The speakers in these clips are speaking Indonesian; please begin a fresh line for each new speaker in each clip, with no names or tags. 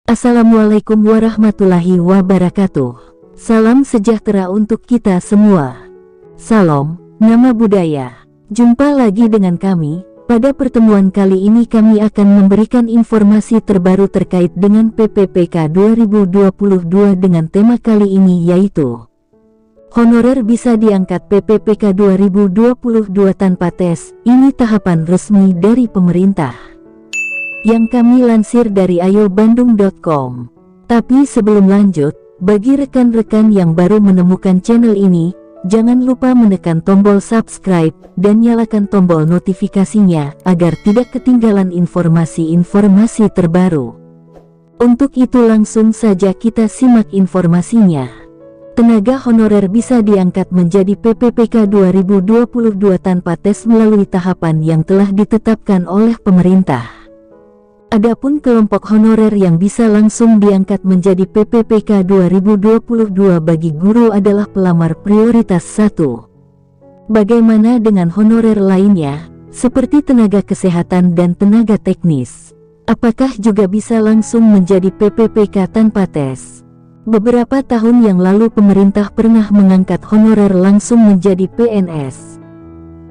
Assalamualaikum warahmatullahi wabarakatuh. Salam sejahtera untuk kita semua. Salam, nama budaya. Jumpa lagi dengan kami. Pada pertemuan kali ini kami akan memberikan informasi terbaru terkait dengan PPPK 2022 dengan tema kali ini yaitu honorer bisa diangkat PPPK 2022 tanpa tes. Ini tahapan resmi dari pemerintah yang kami lansir dari ayobandung.com. Tapi sebelum lanjut, bagi rekan-rekan yang baru menemukan channel ini, jangan lupa menekan tombol subscribe dan nyalakan tombol notifikasinya agar tidak ketinggalan informasi-informasi terbaru. Untuk itu langsung saja kita simak informasinya. Tenaga honorer bisa diangkat menjadi PPPK 2022 tanpa tes melalui tahapan yang telah ditetapkan oleh pemerintah. Adapun kelompok honorer yang bisa langsung diangkat menjadi PPPK 2022 bagi guru adalah pelamar prioritas 1. Bagaimana dengan honorer lainnya, seperti tenaga kesehatan dan tenaga teknis? Apakah juga bisa langsung menjadi PPPK tanpa tes? Beberapa tahun yang lalu pemerintah pernah mengangkat honorer langsung menjadi PNS.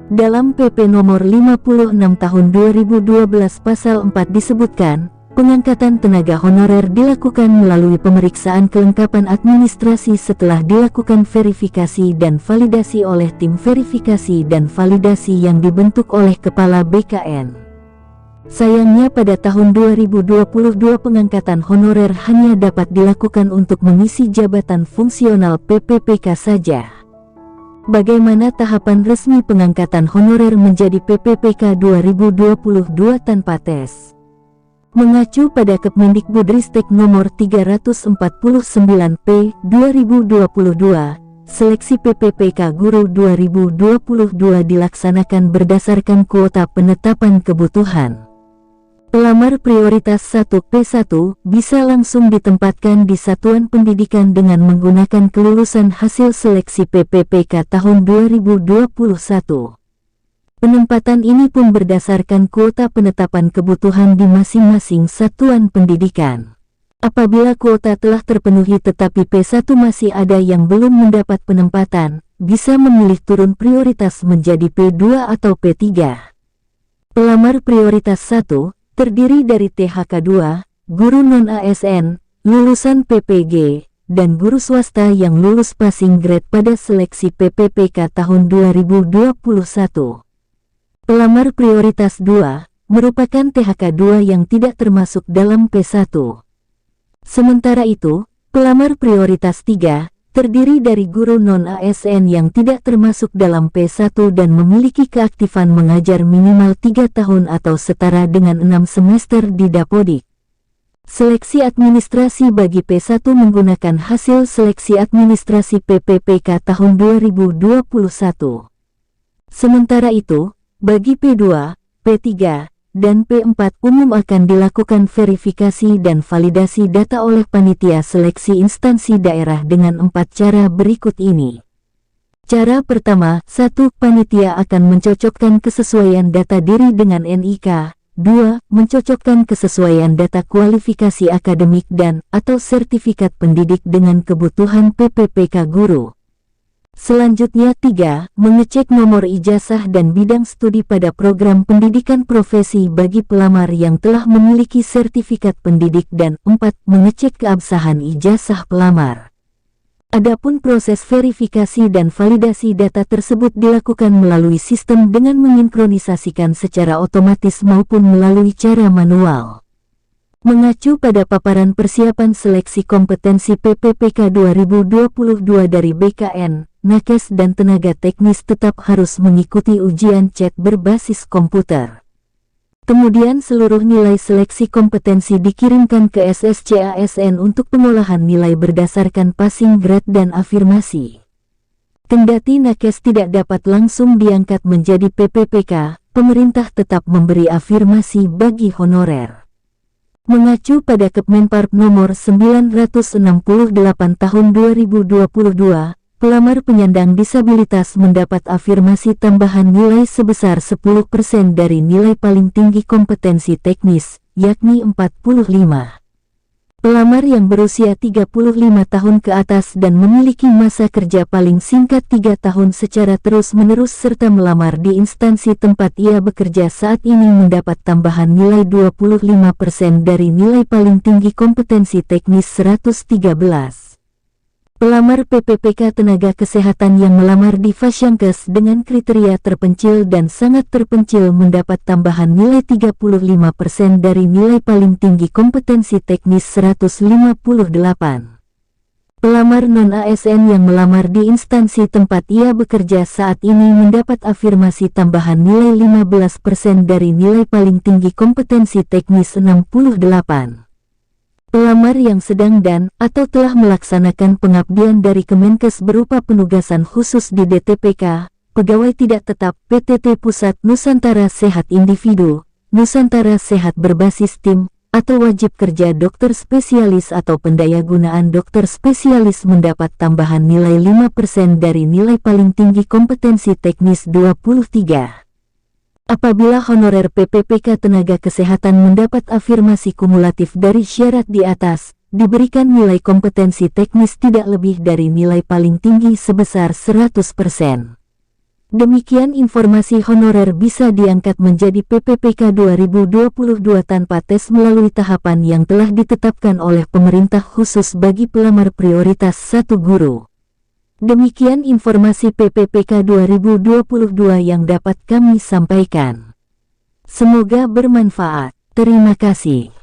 Dalam PP nomor 56 tahun 2012 pasal 4 disebutkan, pengangkatan tenaga honorer dilakukan melalui pemeriksaan kelengkapan administrasi setelah dilakukan verifikasi dan validasi oleh tim verifikasi dan validasi yang dibentuk oleh Kepala BKN. Sayangnya pada tahun 2022 pengangkatan honorer hanya dapat dilakukan untuk mengisi jabatan fungsional PPPK saja. Bagaimana tahapan resmi pengangkatan honorer menjadi PPPK 2022 tanpa tes? Mengacu pada Kemendikbudristek nomor 349/P 2022, seleksi PPPK Guru 2022 dilaksanakan berdasarkan kuota penetapan kebutuhan. Pelamar prioritas 1P1 bisa langsung ditempatkan di satuan pendidikan dengan menggunakan kelulusan hasil seleksi PPPK tahun 2021. Penempatan ini pun berdasarkan kuota penetapan kebutuhan di masing-masing satuan pendidikan. Apabila kuota telah terpenuhi tetapi P1 masih ada yang belum mendapat penempatan, bisa memilih turun prioritas menjadi P2 atau P3. Pelamar prioritas 1 terdiri dari THK2, guru non-ASN, lulusan PPG, dan guru swasta yang lulus passing grade pada seleksi PPPK tahun 2021. Pelamar prioritas 2 merupakan THK2 yang tidak termasuk dalam P1. Sementara itu, pelamar prioritas 3 terdiri dari guru non-ASN yang tidak termasuk dalam P1 dan memiliki keaktifan mengajar minimal 3 tahun atau setara dengan 6 semester di Dapodik. Seleksi administrasi bagi P1 menggunakan hasil seleksi administrasi PPPK tahun 2021. Sementara itu, bagi P2, P3, dan P4 umum akan dilakukan verifikasi dan validasi data oleh panitia seleksi instansi daerah dengan 4 cara berikut ini. Cara pertama, 1. Panitia akan mencocokkan kesesuaian data diri dengan NIK. 2. Mencocokkan kesesuaian data kualifikasi akademik dan atau sertifikat pendidik dengan kebutuhan PPPK guru. Selanjutnya 3. Mengecek nomor ijazah dan bidang studi pada program pendidikan profesi bagi pelamar yang telah memiliki sertifikat pendidik dan 4. Mengecek keabsahan ijazah pelamar. Adapun proses verifikasi dan validasi data tersebut dilakukan melalui sistem dengan mensinkronisasikan secara otomatis maupun melalui cara manual. Mengacu pada paparan persiapan seleksi kompetensi PPPK 2022 dari BKN, nakes dan tenaga teknis tetap harus mengikuti ujian CET berbasis komputer. Kemudian seluruh nilai seleksi kompetensi dikirimkan ke SSCASN untuk pengolahan nilai berdasarkan passing grade dan afirmasi. Kendati nakes tidak dapat langsung diangkat menjadi PPPK, pemerintah tetap memberi afirmasi bagi honorer. Mengacu pada Kemenparp nomor 968 tahun 2022, pelamar penyandang disabilitas mendapat afirmasi tambahan nilai sebesar 10% dari nilai paling tinggi kompetensi teknis, yakni 45. Pelamar yang berusia 35 tahun ke atas dan memiliki masa kerja paling singkat 3 tahun secara terus-menerus serta melamar di instansi tempat ia bekerja saat ini mendapat tambahan nilai 25% dari nilai paling tinggi kompetensi teknis 113. Pelamar PPPK Tenaga Kesehatan yang melamar di Fasyankes dengan kriteria terpencil dan sangat terpencil mendapat tambahan nilai 35% dari nilai paling tinggi kompetensi teknis 158. Pelamar non-ASN yang melamar di instansi tempat ia bekerja saat ini mendapat afirmasi tambahan nilai 15% dari nilai paling tinggi kompetensi teknis 68. Pelamar yang sedang atau telah melaksanakan pengabdian dari Kemenkes berupa penugasan khusus di DTPK, Pegawai Tidak Tetap PTT Pusat Nusantara Sehat Individu, Nusantara Sehat Berbasis Tim, atau wajib kerja dokter spesialis atau pendayagunaan dokter spesialis mendapat tambahan nilai 5% dari nilai paling tinggi kompetensi teknis 23. Apabila honorer PPPK Tenaga Kesehatan mendapat afirmasi kumulatif dari syarat di atas, diberikan nilai kompetensi teknis tidak lebih dari nilai paling tinggi sebesar 100%. Demikian informasi honorer bisa diangkat menjadi PPPK 2022 tanpa tes melalui tahapan yang telah ditetapkan oleh pemerintah khusus bagi pelamar prioritas 1 guru. Demikian informasi PPPK 2022 yang dapat kami sampaikan. Semoga bermanfaat. Terima kasih.